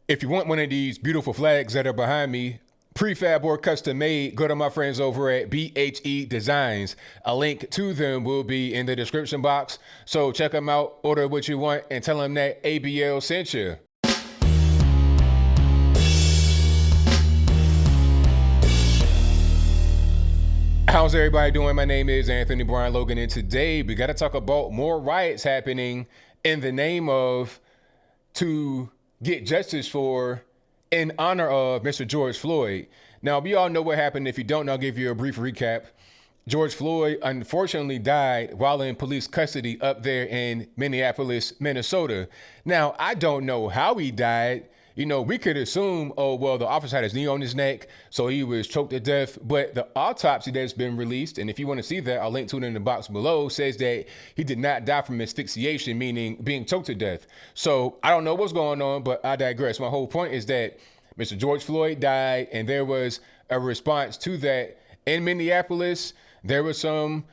If you want one of these beautiful flags that are behind me, prefab or custom made, go to my friends over at BHE Designs. A link to them will be in the description box. So check them out, order what you want, and tell them that ABL sent you. How's everybody doing? My name is Anthony Brian Logan, and today we got to talk about more riots happening in the name of to get justice for in honor of Mr. George Floyd. Now, we all know what happened. If you don't, I'll give you a brief recap. George Floyd unfortunately died while in police custody up there in Minneapolis, Minnesota. Now, I don't know how he died. You know, we could assume, oh, well, the officer had his knee on his neck, so he was choked to death. But the autopsy that's been released, and if you want to see that, I'll link to it in the box below, says that he did not die from asphyxiation, meaning being choked to death. So I don't know what's going on, but I digress. My whole point is that Mr. George Floyd died, and there was a response to that in Minneapolis. There were some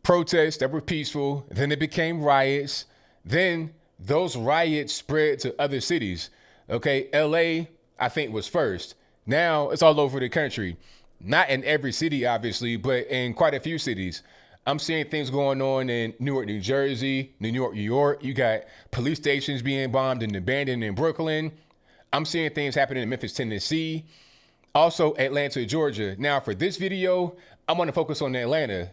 protests that were peaceful. Then it became riots. Then those riots spread to other cities. Okay, LA, I think, was first. Now it's all over the country. Not in every city, obviously, but in quite a few cities. I'm seeing things going on in Newark, New Jersey, New York, New York. You got police stations being bombed and abandoned in Brooklyn. I'm seeing things happening in Memphis, Tennessee. Also, Atlanta, Georgia. Now, for this video, I want to focus on Atlanta.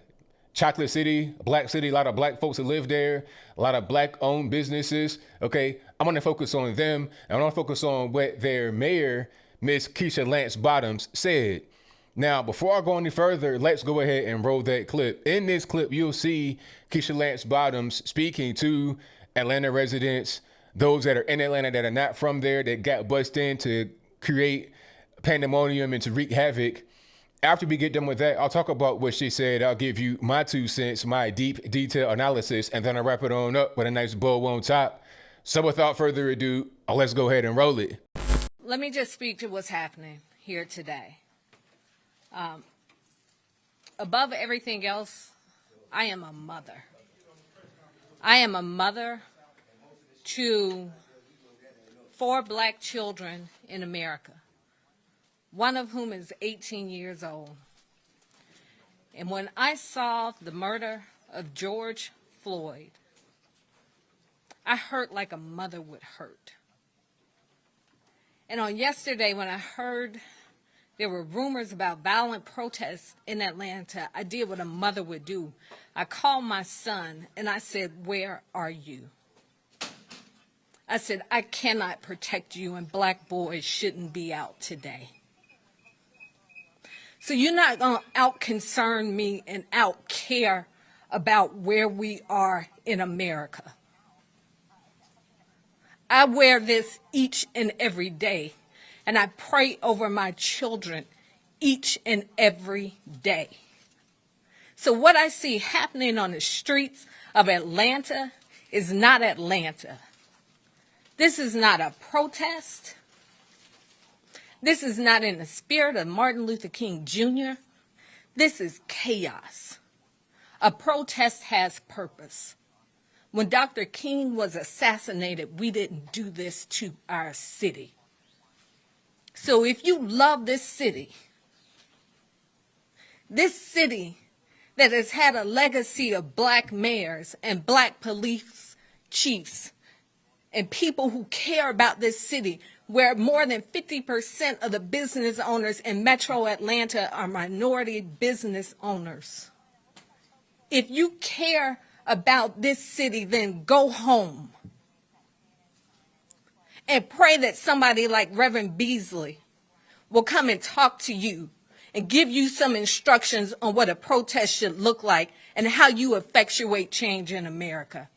Chocolate City, Black City, a lot of black folks that live there, a lot of black-owned businesses, okay? I want to focus on them, and I want to focus on what their mayor, Miss Keisha Lance Bottoms, said. Now, before I go any further, let's go ahead and roll that clip. In this clip, you'll see Keisha Lance Bottoms speaking to Atlanta residents, those that are in Atlanta that are not from there, that got bussed in to create pandemonium and to wreak havoc. After we get done with that, I'll talk about what she said. I'll give you my 2 cents, my deep detail analysis, and then I'll wrap it on up with a nice bow on top. So without further ado, let's go ahead and roll it. Let me just speak to what's happening here today. Above everything else, I am a mother. I am a mother to 4 black children in America, one of whom is 18 years old. And when I saw the murder of George Floyd, I hurt like a mother would hurt. And on yesterday, when I heard there were rumors about violent protests in Atlanta, I did what a mother would do. I called my son and I said, "Where are you?" I said, "I cannot protect you, and black boys shouldn't be out today. So you're not going to out-concern me and out-care about where we are in America." I wear this each and every day, and I pray over my children each and every day. So what I see happening on the streets of Atlanta is not Atlanta. This is not a protest. This is not in the spirit of Martin Luther King Jr. This is chaos. A protest has purpose. When Dr. King was assassinated, we didn't do this to our city. So if you love this city that has had a legacy of black mayors and black police chiefs and people who care about this city, where more than 50% of the business owners in Metro Atlanta are minority business owners. If you care about this city, then go home and pray that somebody like Reverend Beasley will come and talk to you and give you some instructions on what a protest should look like and how you effectuate change in America.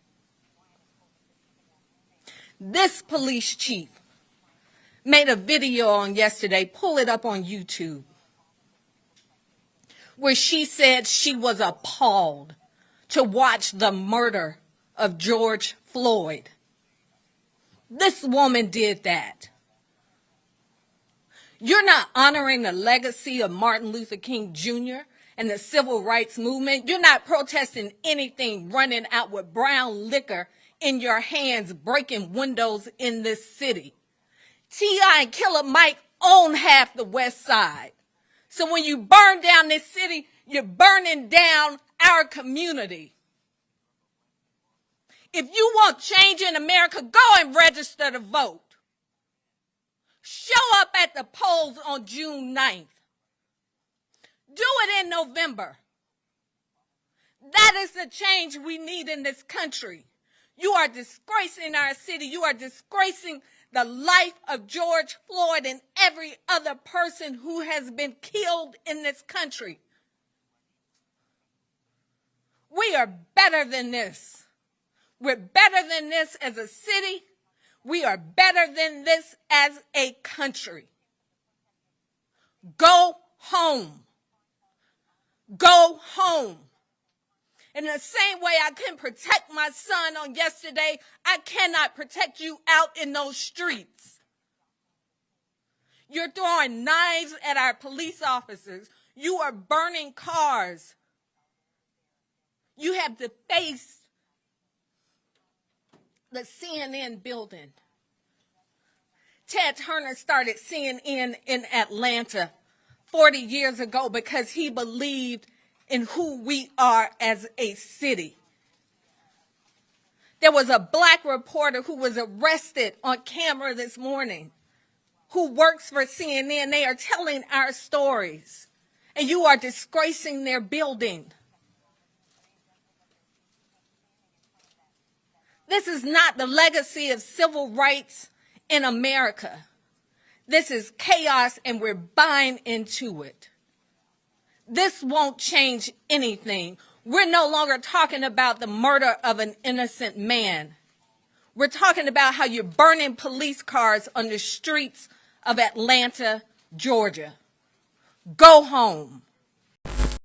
This police chief made a video on yesterday, pull it up on YouTube, where she said she was appalled to watch the murder of George Floyd. This woman did that. You're not honoring the legacy of Martin Luther King Jr. and the civil rights movement. You're not protesting anything running out with brown liquor in your hands, breaking windows in this city. T.I. and Killer Mike own half the West Side. So when you burn down this city, you're burning down our community. If you want change in America, go and register to vote. Show up at the polls on June 9th. Do it in November. That is the change we need in this country. You are disgracing our city. You are disgracing the life of George Floyd and every other person who has been killed in this country. We are better than this. We're better than this as a city. We are better than this as a country. Go home. Go home. In the same way I couldn't protect my son on yesterday, I cannot protect you out in those streets. You're throwing knives at our police officers. You are burning cars. You have defaced the CNN building. Ted Turner started CNN in Atlanta 40 years ago because he believed in who we are as a city. There was a black reporter who was arrested on camera this morning who works for CNN. They are telling our stories, and you are disgracing their building. This is not the legacy of civil rights in America. This is chaos, and we're buying into it. This won't change anything. We're no longer talking about the murder of an innocent man. We're talking about how you're burning police cars on the streets of Atlanta, Georgia. Go home.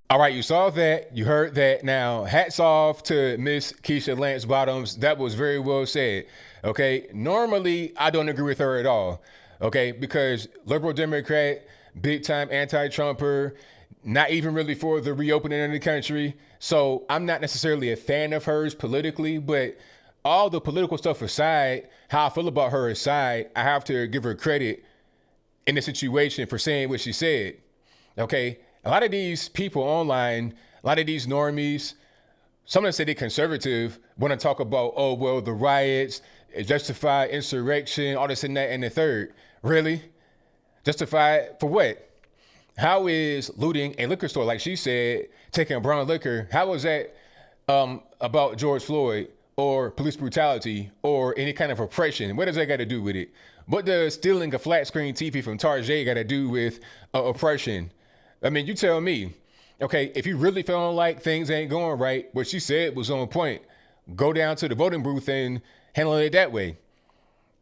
All right, you saw that. You heard that. Now, hats off to Miss Keisha Lance Bottoms. That was very well said. Okay, normally I don't agree with her at all. Okay, because liberal Democrat, big time anti-Trumper, not even really for the reopening of the country. So I'm not necessarily a fan of hers politically, but all the political stuff aside, how I feel about her aside, I have to give her credit in the situation for saying what she said. Okay, a lot of these people online, a lot of these normies, some of them say they're conservative, want to talk about, oh, well, the riots, justified insurrection, all this and that and the third. Really? Justified for what? How is looting a liquor store, like she said, taking brown liquor, how is that about George Floyd or police brutality or any kind of oppression? What does that got to do with it? What does stealing a flat screen TV from Target got to do with oppression? I mean, you tell me. Okay, if you really feeling like things ain't going right, what she said was on point. Go down to the voting booth and handle it that way.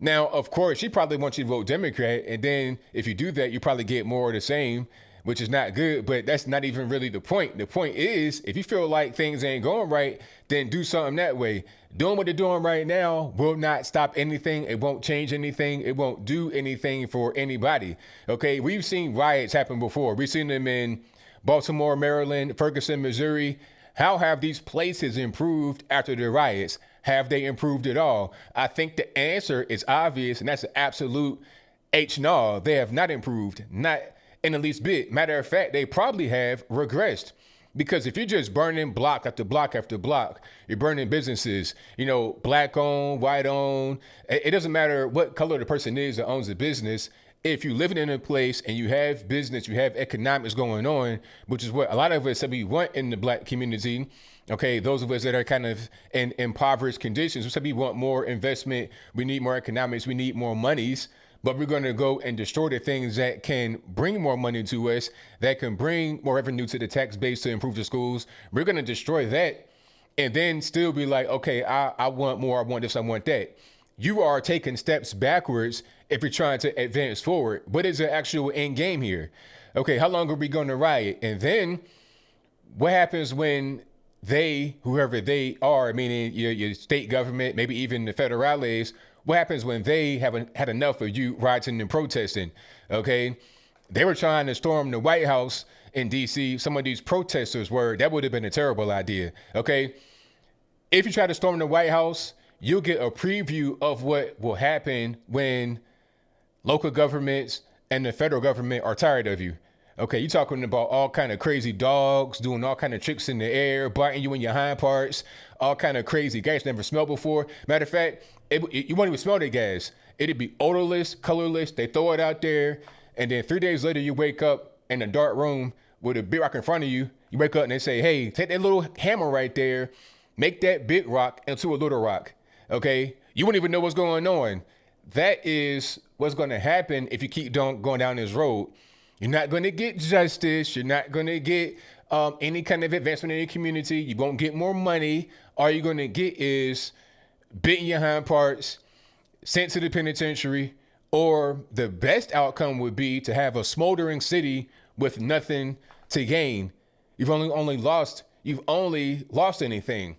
Now, of course, she probably wants you to vote Democrat, and then if you do that, you probably get more of the same, which is not good, but that's not even really the point. The point is, if you feel like things ain't going right, then do something that way. Doing what they're doing right now will not stop anything. It won't change anything. It won't do anything for anybody. Okay, we've seen riots happen before. We've seen them in Baltimore, Maryland, Ferguson, Missouri. How have these places improved after the riots? Have they improved at all? I think the answer is obvious, and that's an absolute no. They have not improved, not in the least bit. Matter of fact, they probably have regressed. Because if you're just burning block after block after block, you're burning businesses, black owned, white owned. It doesn't matter what color the person is that owns the business. If you're living in a place and you have business, you have economics going on, which is what a lot of us that we want in the black community. Okay, those of us that are kind of in impoverished conditions, we said we want more investment, we need more economics, we need more monies, but we're going to go and destroy the things that can bring more money to us, that can bring more revenue to the tax base to improve the schools. We're going to destroy that and then still be like, okay, I want more, I want this, I want that. You are taking steps backwards if you're trying to advance forward. What is the actual end game here? Okay, how long are we going to riot? And then what happens when they, whoever they are, meaning your state government, maybe even the federales, what happens when they haven't had enough of you rioting and protesting? Okay, they were trying to storm the White House in DC. Some of these protesters were, that would have been a terrible idea. Okay, if you try to storm the White House, you'll get a preview of what will happen when local governments and the federal government are tired of you. Okay, you talking about all kind of crazy dogs doing all kind of tricks in the air, biting you in your hind parts, all kind of crazy gas never smelled before. Matter of fact, you won't even smell the gas. It'd be odorless, colorless. They throw it out there, and then 3 days later, you wake up in a dark room with a big rock in front of you. You wake up and they say, "Hey, take that little hammer right there, make that big rock into a little rock." Okay, you wouldn't even know what's going on. That is what's going to happen if you keep going down this road. You're not going to get justice. You're not going to get any kind of advancement in your community. You won't get more money. All you're going to get is bit in your hind parts, sent to the penitentiary, or the best outcome would be to have a smoldering city with nothing to gain. You've only lost anything.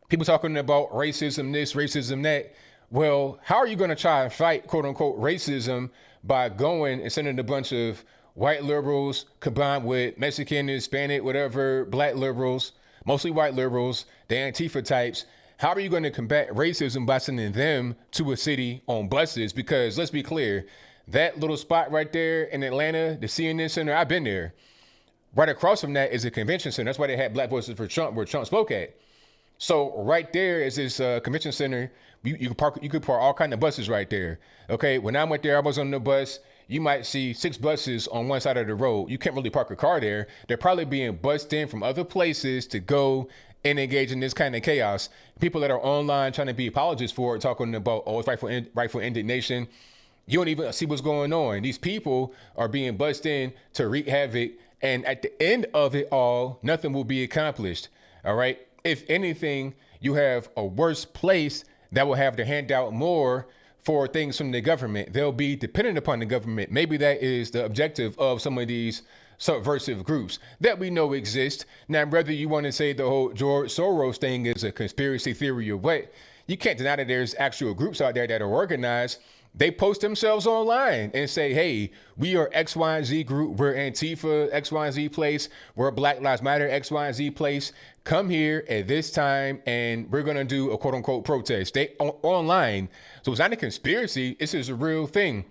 People talking about racism this, racism that. Well, how are you going to try and fight, quote unquote, racism by going and sending a bunch of white liberals combined with Mexican, Hispanic, whatever, black liberals, mostly white liberals, the Antifa types? How are you going to combat racism by sending them to a city on buses? Because let's be clear, that little spot right there in Atlanta, the CNN Center, I've been there. Right across from that is a convention center. That's why they had Black Voices for Trump, where Trump spoke at. So right there is this convention center. You could park all kind of buses right there. Okay, when I went there, I was on the bus. You might see 6 buses on one side of the road. You can't really park a car there. They're probably being bussed in from other places to go and engage in this kind of chaos. People that are online trying to be apologists for it, talking about, oh, it's rightful indignation. You don't even see what's going on. These people are being bussed in to wreak havoc. And at the end of it all, nothing will be accomplished. All right. If anything, you have a worse place that will have to hand out more for things from the government. They'll be dependent upon the government. Maybe that is the objective of some of these subversive groups that we know exist. Now, whether you want to say the whole George Soros thing is a conspiracy theory or what, you can't deny that there's actual groups out there that are organized. They post themselves online and say, hey, we are XYZ group. We're Antifa, XYZ place. We're Black Lives Matter, XYZ place. Come here at this time and we're going to do a quote unquote protest. They online. So it's not a conspiracy. This is a real thing.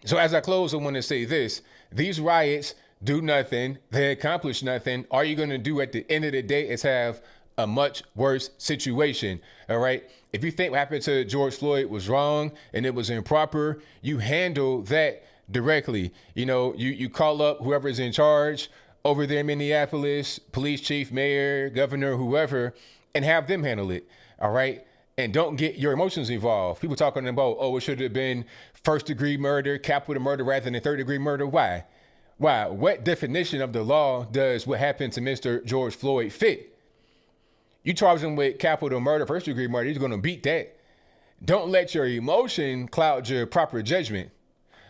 So as I close, I want to say this. These riots do nothing. They accomplish nothing. All you're going to do at the end of the day is have a much worse situation. All right. If you think what happened to George Floyd was wrong and it was improper, you handle that directly. You know, you call up whoever's in charge over there in Minneapolis, police chief, mayor, governor, whoever, and have them handle it. All right. And don't get your emotions involved. People talking about, oh, it should have been 1st-degree murder, capital murder rather than 3rd-degree murder. Why? Why? What definition of the law does what happened to Mr. George Floyd fit? You charge him with capital murder, 1st-degree murder, he's going to beat that. Don't let your emotion cloud your proper judgment.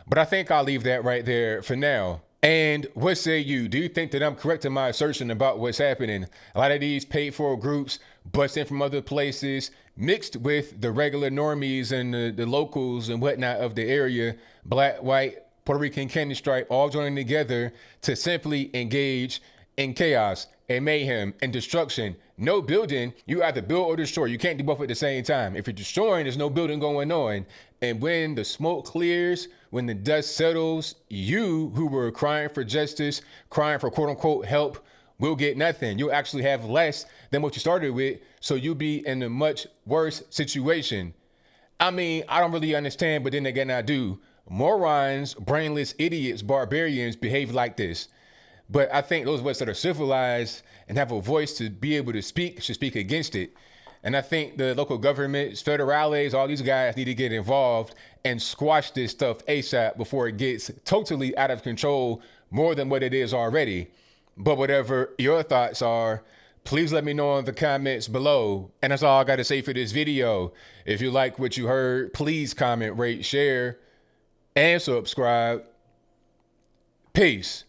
But I think I'll leave that right there for now. And what say you? Do you think that I'm correct in my assertion about what's happening? A lot of these paid for groups bust in from other places, mixed with the regular normies and the locals and whatnot of the area, black, white, Puerto Rican, Candy Stripe, all joining together to simply engage in chaos and mayhem and destruction. No building, you either build or destroy. You can't do both at the same time. If you're destroying, there's no building going on. And when the smoke clears, when the dust settles, you who were crying for justice, crying for quote unquote help, will get nothing. You'll actually have less than what you started with. So you'll be in a much worse situation. I mean, I don't really understand, but then again, I do. Morons, brainless idiots, barbarians behave like this. But I think those of us that are civilized and have a voice to be able to speak should speak against it. And I think the local governments, federales, all these guys need to get involved and squash this stuff ASAP before it gets totally out of control more than what it is already. But whatever your thoughts are, please let me know in the comments below. And that's all I got to say for this video. If you like what you heard, please comment, rate, share, and subscribe. Peace.